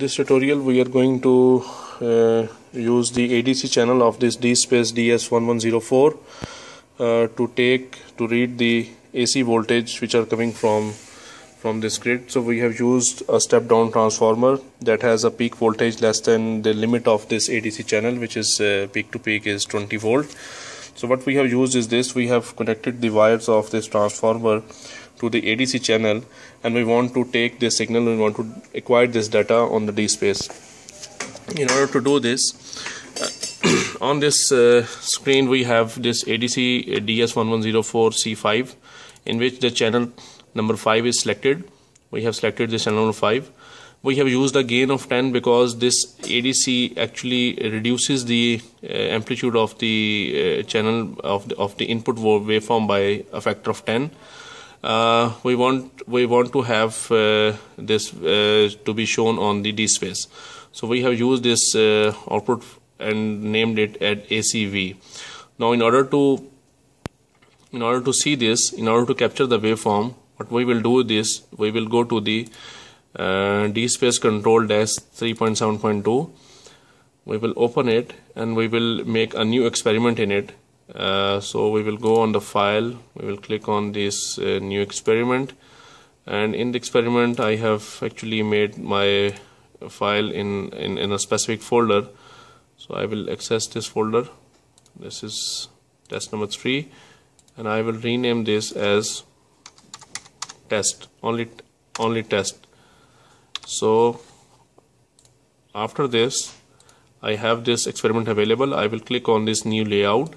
this tutorial we are going to use the ADC channel of this DSpace DS1104 to read the AC voltage which are coming from this grid. So we have used a step down transformer that has a peak voltage less than the limit of this ADC channel, which is peak to peak is 20 volt. So what we have used is this: we have connected the wires of this transformer to the ADC channel, and we want to take this signal, we want to acquire this data on the DSpace. In order to do this, on this screen we have this ADC DS1104C5, in which the channel number 5 is selected. We have selected this channel number 5. We have used a gain of 10 because this ADC actually reduces the amplitude of the channel of the input waveform by a factor of 10. We want to have this to be shown on the DSpace. So we have used this output and named it at ACV. Now in order to see this, in order to capture the waveform, what we will do is we will go to the DSpace control dash 3.7.2. we will open it and we will make a new experiment in it. So we will go on the file, we will click on this new experiment, and in the experiment I have actually made my file in a specific folder. So I will access this folder. This is test number 3, and I will rename this as test, only test. So after this I have this experiment available. I will click on this new layout.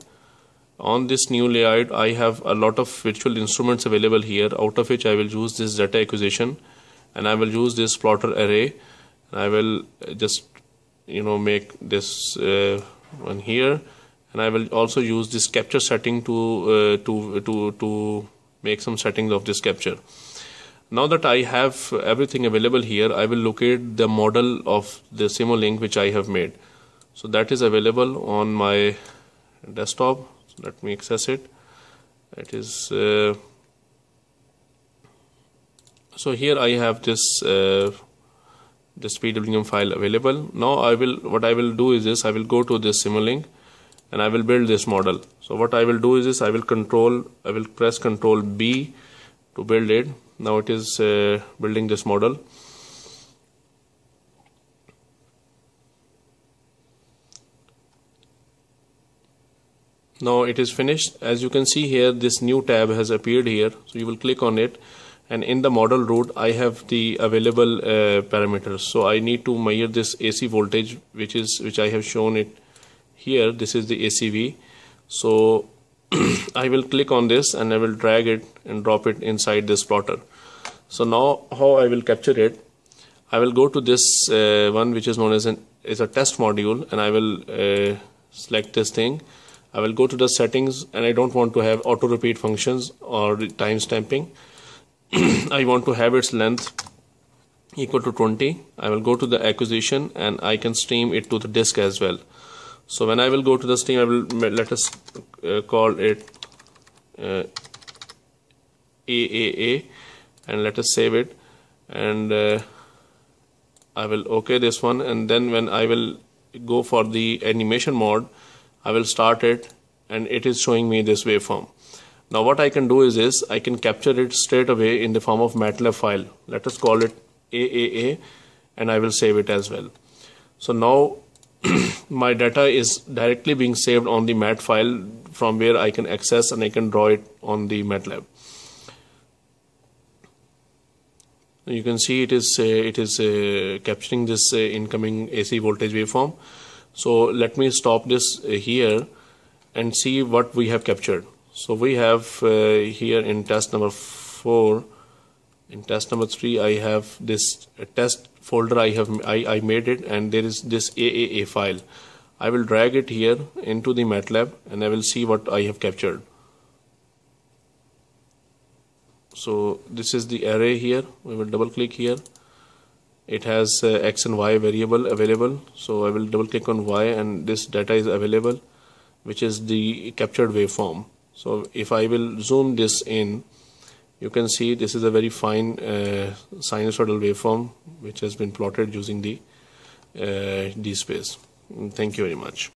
On this new layout I have a lot of virtual instruments available here, out of which I will use this data acquisition, and I will use this plotter array. I will just make this one here, and I will also use this capture setting to make some settings of this capture. Now that I have everything available here, I will locate the model of the Simulink which I have made. So that is available on my desktop. So let me access it. It is so here I have this PWM file available. Now what I will do is this: I will go to this Simulink and I will build this model. So what I will do is this: I will press Control B to build it. Now it is building this model. Now it is finished. As you can see here, this new tab has appeared here. So you will click on it, and in the model root I have the available parameters. So I need to measure this AC voltage, which I have shown it here. This is the ACV. So I will click on this and I will drag it and drop it inside this plotter. So now how I will capture it: I will go to this one which is known as a test module, and I will select this thing. I will go to the settings, and I don't want to have auto repeat functions or time stamping. I want to have its length equal to 20. I will go to the acquisition, and I can stream it to the disk as well. So when I will go to the stream, I will let us call it AAA, and let us save it, and I will OK this one. And then when I will go for the animation mode, I will start it, and it is showing me this waveform. Now what I can do is this: I can capture it straight away in the form of MATLAB file. Let us call it AAA, and I will save it as well. So now my data is directly being saved on the MAT file, from where I can access and I can draw it on the MATLAB. You can see it is capturing this incoming AC voltage waveform. So let me stop this here and see what we have captured. So we have here in test number 4, in test number 3, I have this test folder. I made it, and there is this AAA file. I will drag it here into the MATLAB, and I will see what I have captured. So this is the array here. We will double click here. It has X and Y variable available. So I will double click on Y, and this data is available, which is the captured waveform. So if I will zoom this in, you can see this is a very fine sinusoidal waveform which has been plotted using the D space. Thank you very much.